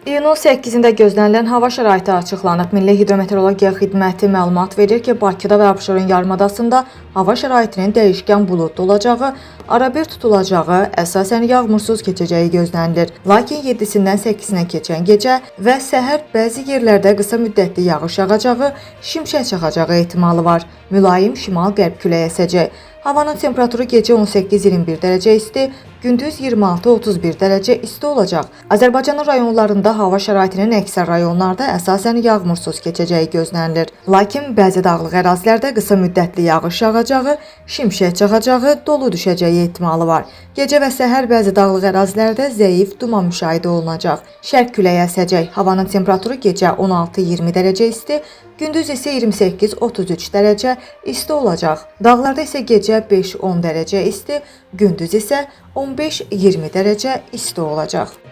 İyunun 8-də gözlənilən hava şəraiti açıqlanıb. Milli Hidrometeorologiya Xidməti məlumat verir ki, Bakıda və Abşeron yarımadasında hava şəraitinin dəyişkən buludlu olacağı, arabir tutulacağı, əsasən yağmursuz keçəcəyi gözlənilir. Lakin 7-dən 8-ə keçən gecə və səhər bəzi yerlərdə qısa müddətli yağış yağacağı, şimşək çaxacağı ehtimalı var. Mülayim şimal-qərb küləyi əsəcək. Havanın temperaturu gecə 18-21 dərəcə isti, gündüz 26-31 dərəcə isti olacaq. Azərbaycanın rayonlarında hava şəraitinin əksər rayonlarda əsasən yağmursuz keçəcəyi gözlənilir. Lakin bəzi dağlıq ərazilərdə qısa müddətli yağış yağacağı, şimşək çaxacağı, dolu düşəcəyi ehtimalı var. Gecə və səhər bəzi dağlıq ərazilərdə zəif duman müşahidə olunacaq. Şərq küləyi əsəcək. Havanın temperaturu gecə 16-20 dərəcə isti, gündüz isə 28-33 dərəcə isti olacaq. Dağlarda isə gecə 5-10 dərəcə isti, gündüz isə 15-20 dərəcə isti olacaq.